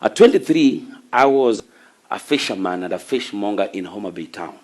At 23, I was a fisherman and a fishmonger in Homa Bay town.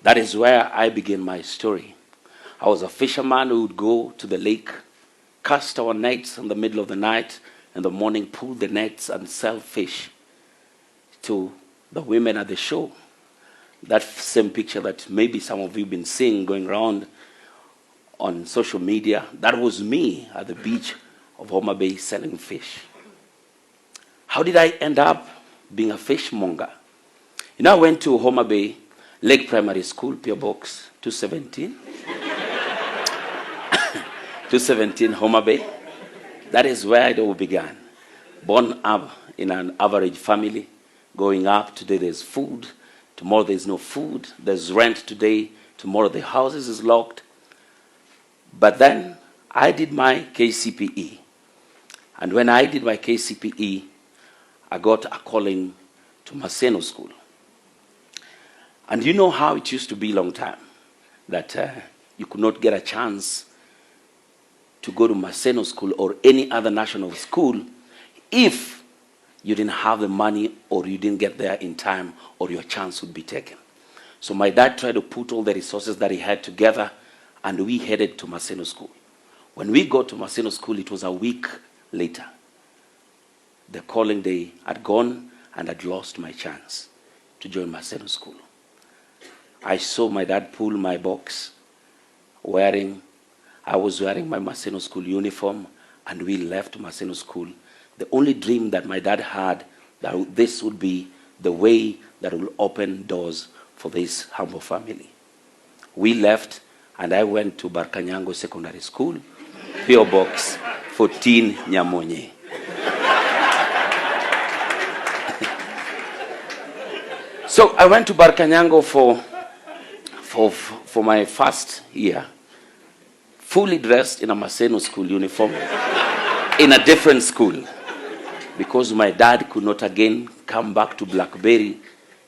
That is where I began my story. I was a fisherman who would go to the lake, cast our nets in the middle of the night, in the morning pull the nets and sell fish to the women at the shore. That same picture that maybe some of you have been seeing going around on social media, that was me at the beach of Homa Bay selling fish. How did I end up being a fishmonger? I went to Homa Bay Lake Primary School, PO Box 217. 217 Homa Bay. That is where it all began. Born up in an average family, growing up, today there's food, tomorrow there's no food, there's rent today, tomorrow the house is locked. But then I did my KCPE. And when I did my KCPE, I got a calling to Maseno School. And you know how it used to be a long time, that you could not get a chance to go to Maseno School or any other national school if you didn't have the money or you didn't get there in time or your chance would be taken. So my dad tried to put all the resources that he had together and we headed to Maseno School. When we got to Maseno School, it was a week later. The calling day had gone and I'd lost my chance to join Maseno School. I saw my dad pull my box, I was wearing my Maseno School uniform, and we left Maseno School. The only dream that my dad had, that this would be the way that will open doors for this humble family. We left, and I went to Jalango Secondary School, PO Box 14 Nyamonye. So I went to Jalango for my first year, fully dressed in a Maseno School uniform, in a different school, because my dad could not again come back to Blackberry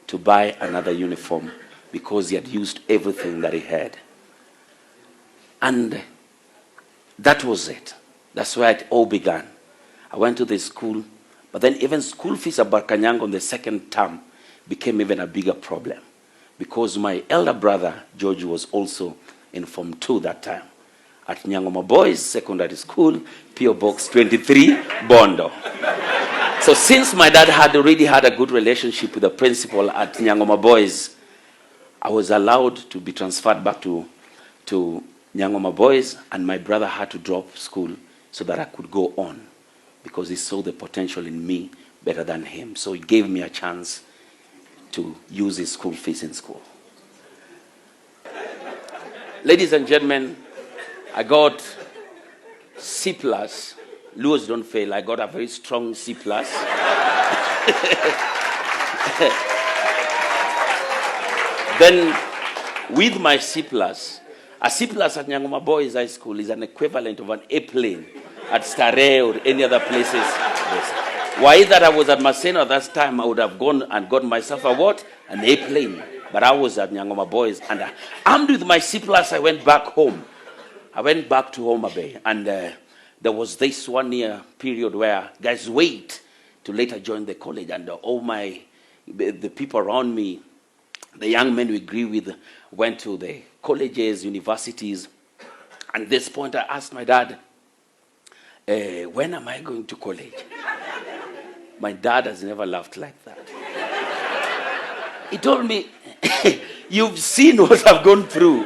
to buy another uniform because he had used everything that he had. And that was it. That's where it all began. I went to the school, but then even school fees at Jalango on the second term became even a bigger problem because my elder brother, George, was also in Form 2 that time at Nyangoma Boys Secondary School, PO Box 23, Bondo. So since my dad had already had a good relationship with the principal at Nyangoma Boys, I was allowed to be transferred back to Nyangoma Boys, and my brother had to drop school so that I could go on because he saw the potential in me better than him. So he gave me a chance to use his school fees in school. Ladies and gentlemen, I got C+. Luos don't fail. I got a very strong C+. Then, with my C+, a C+ at Nyangoma Boys High School is an equivalent of an A-plane at Starehe or any other places. Yes. Why that I was at Maseno at that time, I would have gone and got myself a what? An A-plane. But I was at Nyangoma Boys, and armed with my C+, I went back home. I went back to Homa Bay, and there was this 1 year period where guys wait to later join the college, and all the people around me, the young men we agree with, went to the colleges, universities. And at this point, I asked my dad, when am I going to college? My dad has never laughed like that. He told me, you've seen what I've gone through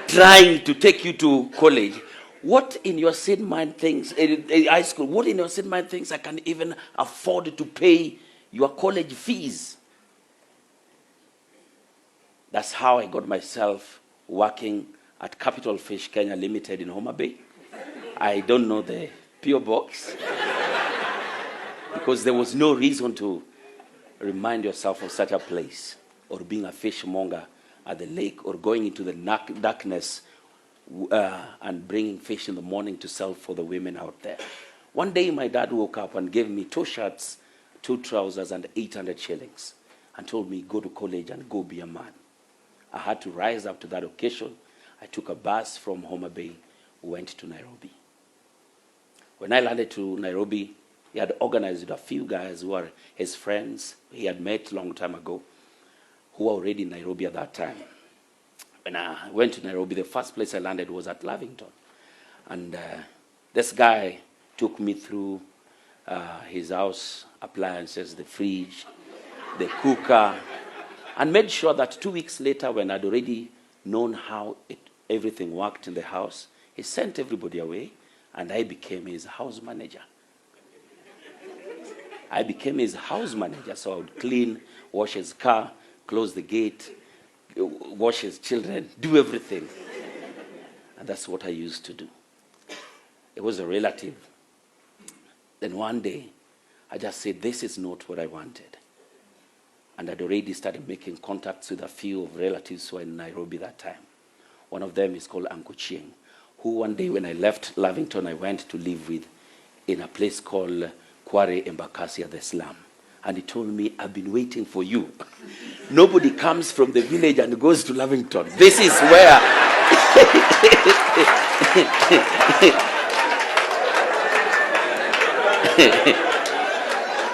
trying to take you to college. What in your sane mind thinks, high school, what in your sane mind thinks I can even afford to pay your college fees? That's how I got myself working at Capital Fish Kenya Limited in Homa Bay. I don't know the PO Box because there was no reason to remind yourself of such a place or being a fishmonger at the lake or going into the darkness and bringing fish in the morning to sell for the women out there. One day my dad woke up and gave me 2 shirts, 2 trousers and 800 shillings and told me, go to college and go be a man. I had to rise up to that occasion. I took a bus from Homa Bay, went to Nairobi. When I landed to Nairobi, He had organized a few guys who were his friends he had met a long time ago, who were already in Nairobi at that time. When I went to Nairobi, the first place I landed was at Lavington. And this guy took me through his house appliances, the fridge, the cooker, and made sure that 2 weeks later, when I'd already known how everything worked in the house, he sent everybody away, and I became his house manager. I became his house manager, so I would clean, wash his car, close the gate, wash his children, do everything. And that's what I used to do. It was a relative. Then one day, I just said, this is not what I wanted. And I'd already started making contacts with a few of relatives who were in Nairobi that time. One of them is called Uncle Chieng, who one day when I left Lavington, I went to live with in a place called Kware Embakasi, the slum. And he told me, I've been waiting for you. Nobody comes from the village and goes to Lavington. This is where...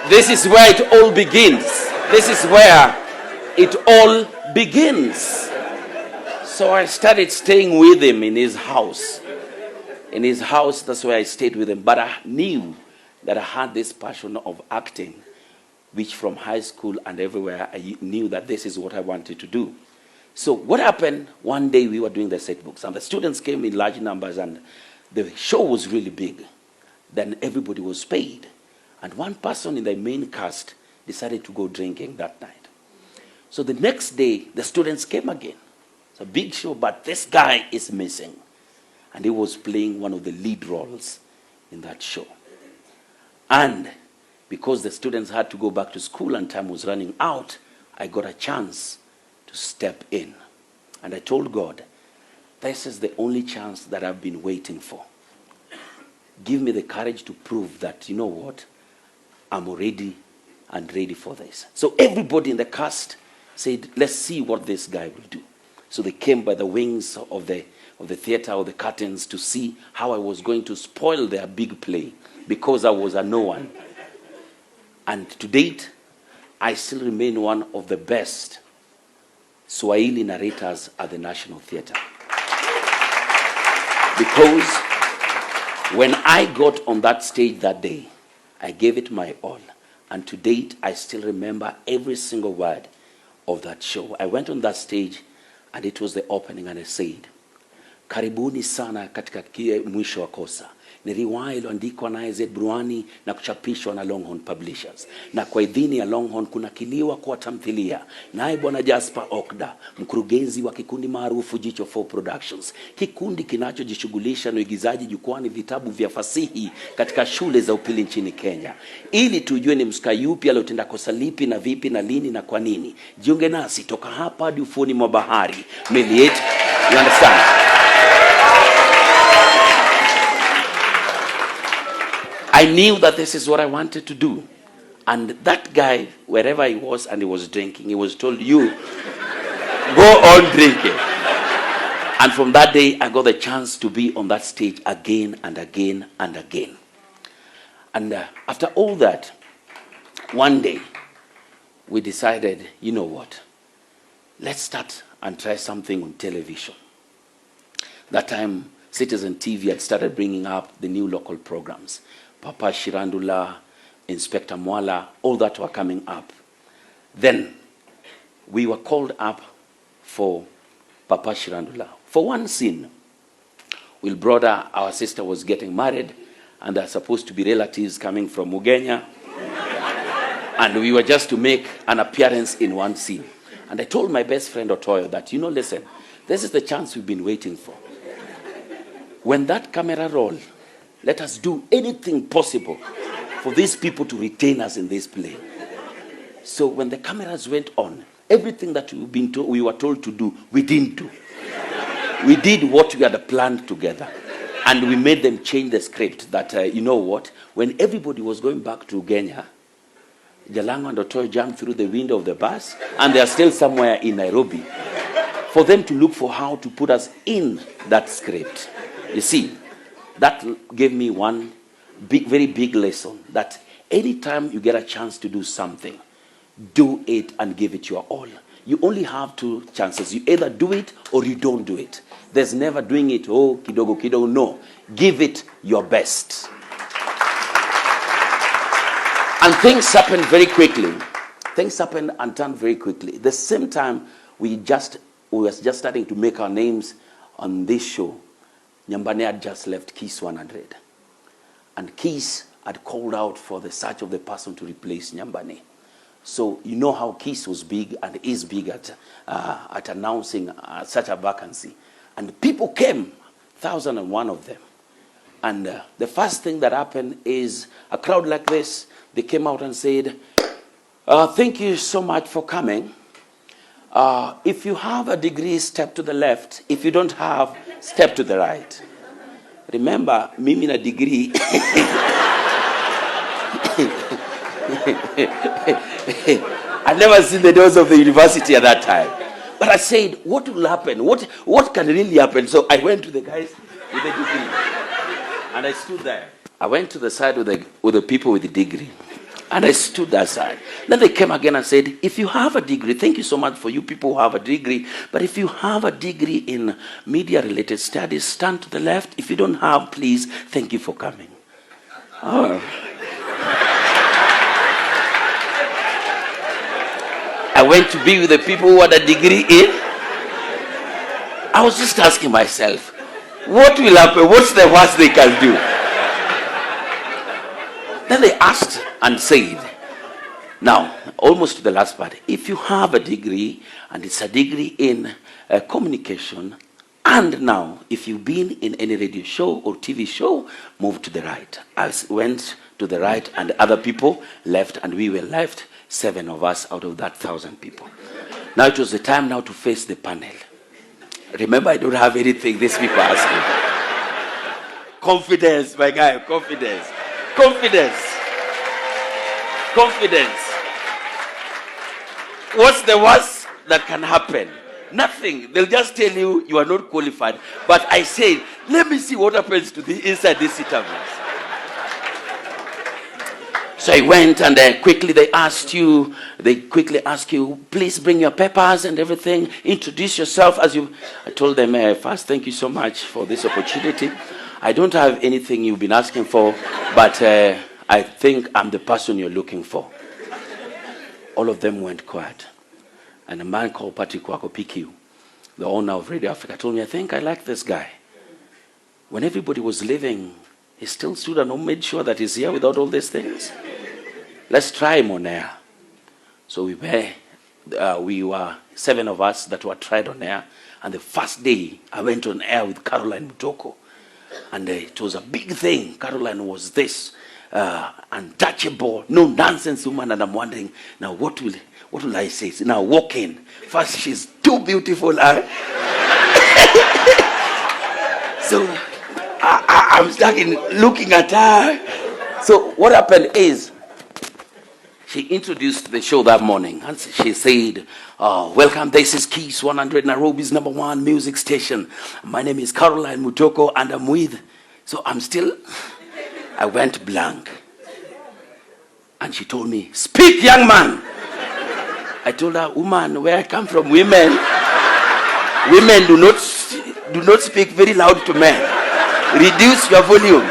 This is where it all begins. This is where it all begins. So I started staying with him in his house. In his house, that's where I stayed with him. But I knew that I had this passion of acting, which from high school and everywhere, I knew that this is what I wanted to do. So what happened, one day we were doing the set books, and the students came in large numbers, and the show was really big. Then everybody was paid. And one person in the main cast decided to go drinking that night. So the next day, the students came again. It's a big show, but this guy is missing. And he was playing one of the lead roles in that show. And because the students had to go back to school and time was running out, I got a chance to step in. And I told God, this is the only chance that I've been waiting for. Give me the courage to prove that, you know what, I'm already and ready for this. So everybody in the cast said, let's see what this guy will do. So they came by the wings of the theater or the curtains to see how I was going to spoil their big play because I was a no one. And to date, I still remain one of the best Swahili narrators at the National Theatre. Because when I got on that stage that day, I gave it my all. And to date, I still remember every single word of that show. I went on that stage, and it was the opening, and I said, karibuni sana katika mwisho wa kosa. Ni riwaya iliyoandikwa na Z Bruani na kuchapishwa na Longhorn Publishers. Na kwa idhini ya Longhorn kunakiliwa kwa tamthilia. Naye Bwana Jasper Okda, mkurugenzi wa kikundi maarufu Jicho 4 Productions. Kikundi kinachojishughulisha na uigizaji jukwani vitabu vya fasihi katika shule za upili nchini Kenya. Ili tujue ni msika yupi aliyotenda kosa lipi na vipi na lini na kwa nini. Jiunge nasi toka hapa hadi ufuoni mwa bahari. Meli yetu, you understand? I knew that this is what I wanted to do. And that guy, wherever he was and he was drinking, he was told, you, go on drinking. And from that day, I got the chance to be on that stage again and again and again. And after all that, one day, we decided, you know what? Let's start and try something on television. That time, Citizen TV had started bringing up the new local programs. Papa Shirandula, Inspector Mwala, all that were coming up. Then we were called up for Papa Shirandula. For one scene, Will brother, our sister was getting married, and they're supposed to be relatives coming from Ugenya. And we were just to make an appearance in one scene. And I told my best friend Otoyo that, you know, listen, this is the chance we've been waiting for. When that camera roll, let us do anything possible for these people to retain us in this play. So when the cameras went on, everything that we were told to do, we didn't do. We did what we had planned together. And we made them change the script that, you know what, when everybody was going back to Ugenya, Jalango and Otoyo jumped through the window of the bus, and they are still somewhere in Nairobi, for them to look for how to put us in that script. You see, that gave me one very big lesson, that Anytime you get a chance to do something, do it and give it your all. You only have two chances. You either do it or you don't do it. There's never doing it, oh, kidogo, kidogo. No. Give it your best. And things happen very quickly. Things happen and turn very quickly. The same time we were just starting to make our names on this show, Nyambane had just left Kiss 100. And Kiss had called out for the search of the person to replace Nyambane. So you know how Kiss was big and is big at announcing such a vacancy. And people came, 1,001 of them. And the first thing that happened is a crowd like this, they came out and said, thank you so much for coming. If you have a degree, step to the left. If you don't have, step to the right. Remember, mimi na degree. I'd never seen the doors of the university at that time. But I said, what will happen? What can really happen? So I went to the guys with the degree. And I stood there. I went to the side with the people with the degree. And I stood that side. Then they came again and said, if you have a degree, thank you so much for you people who have a degree, but if you have a degree in media-related studies, stand to the left. If you don't have, please, thank you for coming. Oh. I went to be with the people who had a degree in. I was just asking myself, what will happen? What's the worst they can do? Then they asked and said, now, almost to the last part, if you have a degree, and it's a degree in communication, and now, if you've been in any radio show or TV show, move to the right. I went to the right, and other people left, and we were left, 7 of us out of that 1,000 people. Now it was the time now to face the panel. Remember, I don't have anything these people are asking. Confidence, my guy, confidence. Confidence. Confidence. What's the worst that can happen? Nothing. They'll just tell you you are not qualified. But I said, let me see what happens to the inside these interviews. So I went and they quickly asked you, please bring your papers and everything. Introduce yourself as you. I told them, first, thank you so much for this opportunity. I don't have anything you've been asking for, but I think I'm the person you're looking for. All of them went quiet. And a man called Patrick Kwako PQ, the owner of Radio Africa, told me, I think I like this guy. When everybody was leaving, he still stood and made sure that he's here without all these things. Let's try him on air. So we were 7 of us that were tried on air. And the first day, I went on air with Caroline Mutoko. And it was a big thing. Caroline was this untouchable, no nonsense woman. And I'm wondering, now what will I say? Now walk in. First, she's too beautiful. So I'm stuck in looking at her. So what happened is, she introduced the show that morning. And she said, welcome, this is Kiss 100, Nairobi's #1 music station. My name is Caroline Mutoko, and I'm with. So I went blank. And she told me, speak, young man. I told her, woman, where I come from, women do not speak very loud to men. Reduce your volume.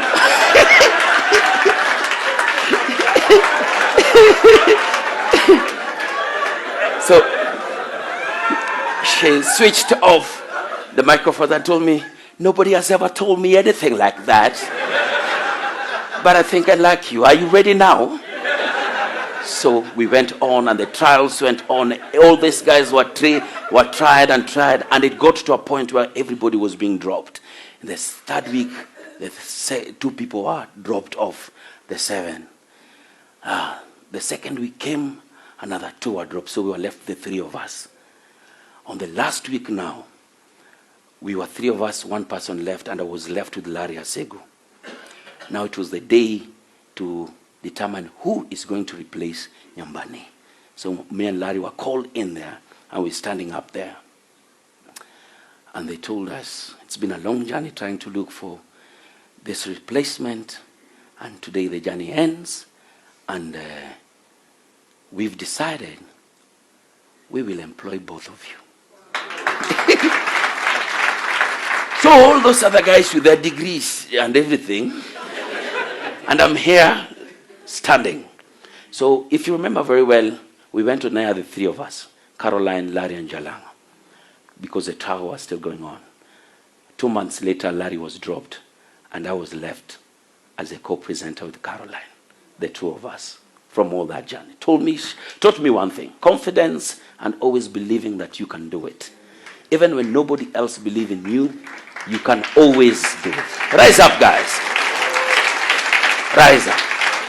So she switched off the microphone and told me, nobody has ever told me anything like that. But I think I like you. Are you ready now? So we went on and the trials went on. All these guys were tried, and it got to a point where everybody was being dropped. In the third week, the 2 people were dropped off the 7. The second week came, another 2 were dropped, so we were left the 3 of us. On the last week now, we were 3 of us, 1 person left, and I was left with Larry Asegu. Now it was the day to determine who is going to replace Nyambane. So me and Larry were called in there, and we're standing up there. And they told us, it's been a long journey trying to look for this replacement, and today the journey ends. And we've decided we will employ both of you. So all those other guys with their degrees and everything, and I'm here standing. So if you remember very well, we went to Naya, the three of us, Caroline, Larry, and Jalango, because the trial was still going on. 2 months later, Larry was dropped, and I was left as a co-presenter with Caroline, the two of us, from all that journey. Taught me one thing: confidence and always believing that you can do it. Even when nobody else believes in you, you can always do it. Rise up, guys. Rise up.